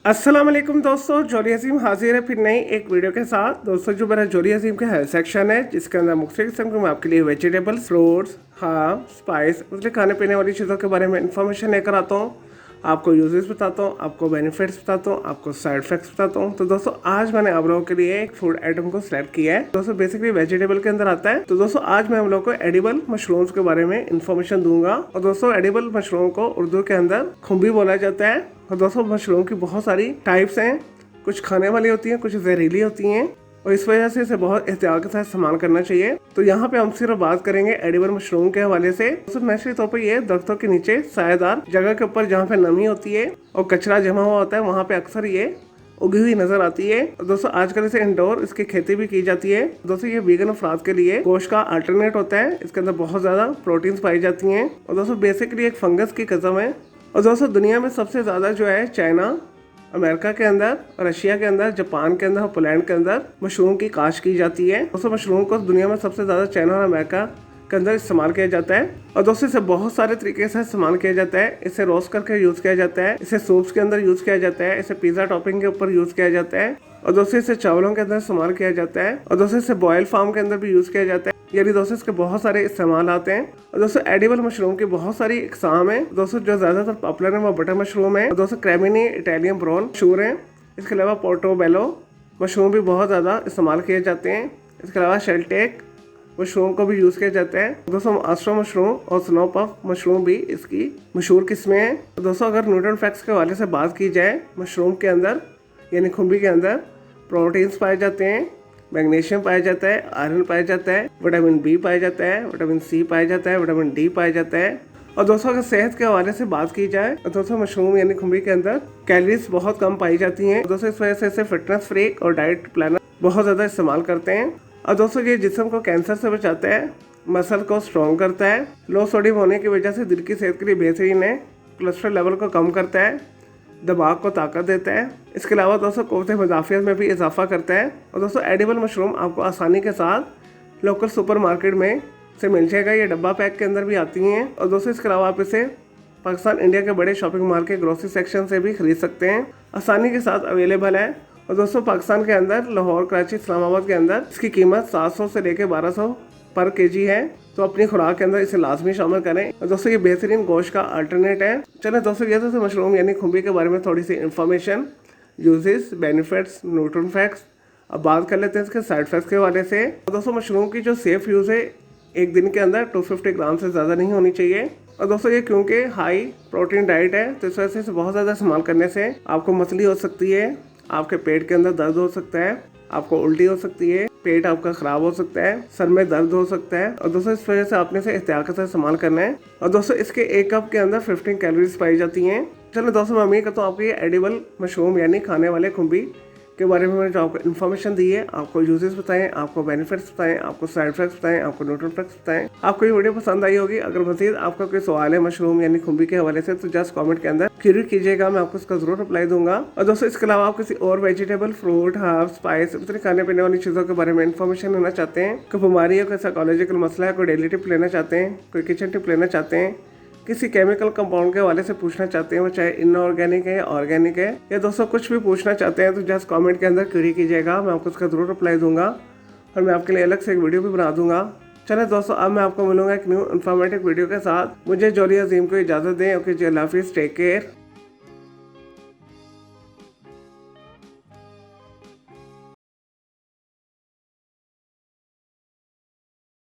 अस्सलाम वालेकुम दोस्तों, जोली अजीम हाजिर है फिर नई एक वीडियो के साथ। दोस्तों जो मेरा जोली अजीम का हेल्थ सेक्शन है, जिसके अंदर मुख्तलिफ किस्म के मैं आपके लिए वेजिटेबल्स, फ्रूट्स, हर्ब, स्पाइस, उसके खाने पीने वाली चीज़ों के बारे में इंफॉर्मेशन लेकर आता हूँ। आपको यूजेस बताता हूँ, आपको बेनिफिट्स बताता हूँ, आपको साइड इफेक्ट्स बताता हूँ। तो दोस्तों आज मैंने आप लोगों के लिए एक फूड आइटम को सिलेक्ट किया है। दोस्तों बेसिकली वेजिटेबल के अंदर आता है। तो दोस्तों आज मैं हम लोग को एडिबल मशरूम्स के बारे में इंफॉर्मेशन दूंगा। और दोस्तों एडिबल मशरूम को उर्दू के अंदर खुम्बी बोला जाता है। और दोस्तों मशरूम की बहुत सारी टाइप्स हैं, कुछ खाने वाली होती हैं, कुछ जहरीली होती हैं, और इस वजह से इसे बहुत एहतियात के साथ इस्तेमाल करना चाहिए। तो यहाँ पे हम सिर्फ बात करेंगे एडिबल मशरूम के हवाले से। तो नेचुरली तौर पर ये दरख्तों के नीचे सायेदार जगह के ऊपर जहाँ पे नमी होती है और कचरा जमा हुआ होता है, वहाँ पे अक्सर ये उगी हुई नजर आती है। दोस्तों आजकल इसे इंडोर इसकी खेती भी की जाती है। दोस्तों ये वीगन अफराद के लिए गोश्त का अल्टरनेट होता है। इसके अंदर बहुत ज्यादा प्रोटीन्स पाई जाती हैं। और दोस्तों बेसिकली एक फंगस की किस्म है। और दोस्तों दुनिया में सबसे ज़्यादा जो है चाइना, अमेरिका के अंदर, रशिया के अंदर, जापान के अंदर और पोलैंड के अंदर मशरूम की काश्त की जाती है। दोस्तों मशरूम को दुनिया में सबसे ज़्यादा चाइना और अमेरिका के अंदर इस्तेमाल किया जाता है। और दोस्तों इसे बहुत सारे तरीके से इस्तेमाल किया जाता है। इसे रोस्ट करके यूज़ किया जाता है, इसे सूप्स के अंदर यूज़ किया जाता है, इसे पिज़्ज़ा टॉपिंग के ऊपर यूज़ किया जाता है। और दोस्तों इसे चावलों के अंदर इस्तेमाल किया जाता है। और दोस्तों इसे बॉयल फार्म के अंदर भी यूज़ किया जाता है। यानी दोस्तों इसके बहुत सारे इस्तेमाल आते हैं। और दोस्तों एडिबल मशरूम की बहुत सारी इकसाम है। दोस्तों जो ज्यादातर पॉपुलर है वो बटर मशरूम है। दोस्तों क्रेमिनी, इटालियन ब्राउन मशहूर है। इसके अलावा पोर्टोबेलो मशरूम भी बहुत ज़्यादा इस्तेमाल किए जाते हैं। इसके अलावा शेलटेक मशरूम को भी यूज़ किया जाता है। दोस्तों आस्ट्रो मशरूम और स्नो पफ मशरूम भी इसकी मशहूर किस्में हैं। दोस्तों अगर न्यूट्रिएंट फैक्ट्स के हवाले से बात की जाए, मशरूम के अंदर यानी खुम्बी के अंदर प्रोटीन्स पाए जाते हैं, मैग्नीशियम पाया जाता है, आयरन पाया जाता है, विटामिन बी पाया जाता है, विटामिन सी पाया जाता है, विटामिन डी पाया जाता है। और दोस्तों अगर सेहत के हवाले से बात की जाए तो दोस्तों मशरूम यानी खुम्बी के अंदर कैलोरीज बहुत कम पाई जाती हैं। दोस्तों इस वजह से इसे फिटनेस फ्रीक और डाइट प्लानर बहुत ज़्यादा इस्तेमाल करते हैं। और दोस्तों ये जिस्म को कैंसर से बचाता है, मसल को स्ट्रॉन्ग करता है, लो सोडियम होने की वजह से दिल की सेहत के लिए बेहतरीन है, कोलेस्ट्रॉल लेवल को कम करता है, दिमाग को ताकत देता है। इसके अलावा दोस्तों क़ुव्वत मुदाफ़ियत में भी इजाफा करता है। और दोस्तों एडिबल मशरूम आपको आसानी के साथ लोकल सुपर मार्केट में से मिल जाएगा। ये डब्बा पैक के अंदर भी आती हैं। और दोस्तों इसके अलावा आप इसे पाकिस्तान इंडिया के बड़े शॉपिंग मॉल के ग्रोसरी सेक्शन से भी खरीद सकते हैं, आसानी के साथ अवेलेबल है। और दोस्तों पाकिस्तान के अंदर लाहौर, कराची, इस्लामाबाद के अंदर इसकी कीमत 700 से लेकर 1200 पर केजी है। तो अपनी खुराक के अंदर इसे लाजमी शामिल करें। और दोस्तों ये बेहतरीन गोश्त का अल्टरनेट है। चले दोस्तों ये तो मशरूम यानी खुम्बी के बारे में थोड़ी सी information, uses, benefits, nutrient facts. अब बात कर लेते हैं इसके साइड इफेक्ट्स के हवाले से। दोस्तों मशरूम की जो सेफ यूज़ है, एक दिन के अंदर 250 ग्राम से ज़्यादा नहीं होनी चाहिए। और दोस्तों ये क्योंकि हाई प्रोटीन डाइट है, तो इस वजह से इसे बहुत ज़्यादा इस्तेमाल करने से आपको मसली हो सकती है, आपके पेट के अंदर दर्द हो सकता है, आपको उल्टी हो सकती है, पेट आपका ख़राब हो सकता है, सर में दर्द हो सकता है। और दोस्तों इस वजह से आपने इसे एहतियात के साथ इस्तेमाल करना है। और दोस्तों इसके एक कप के अंदर 15 कैलोरीज पाई जाती हैं। चलो दोस्तों मैं उम्मीद करता हूँ आपको ये एडिबल मशरूम यानी खाने वाले खुम्बी के बारे में मैंने जो आपको इन्फॉर्मेशन दी है, आपको यूजेस बताएं, आपको बेनिफिट्स बताएं, आपको साइड इफेक्ट्स बताएं, आपको न्यूट्रिएंट फैक्ट्स बताएं। आपको ये वीडियो पसंद आई होगी। अगर मज़ीद आपका कोई सवाल है मशरूम यानी खुम्बी के हवाले से तो जस्ट कमेंट के अंदर क्यूरी कीजिएगा, मैं आपको इसका जरूर रिप्लाई दूंगा। और दोस्तों इसके अलावा आप किसी और वेजिटेबल, फ्रूट, हर्ब, स्पाइस, उतने खाने पीने वाली चीज़ों के बारे में इन्फॉर्मेशन लेना चाहते हैं, कोई बीमारी है, कोई साइकोलॉजिकल मसला है, कोई डेली टिप लेना चाहते हैं, कोई किचन टिप लेना चाहते हैं, किसी केमिकल कंपाउंड के हवाले से पूछना चाहते हैं, वो चाहे इनऑर्गेनिक है या ऑर्गेनिक है, या दोस्तों कुछ भी पूछना चाहते हैं, तो जस्ट कमेंट के अंदर क्वेरी कीजिएगा, मैं आपको उसका जरूर रिप्लाई दूंगा। और मैं आपके लिए अलग से एक वीडियो भी बना दूंगा। चले दोस्तों अब मैं आपको मिलूंगा एक न्यू इन्फॉर्मेटिव वीडियो के साथ। मुझे जोली अजीम को इजाज़त दें। ओके जी, अल्लाह हाफिज़, टेक केयर।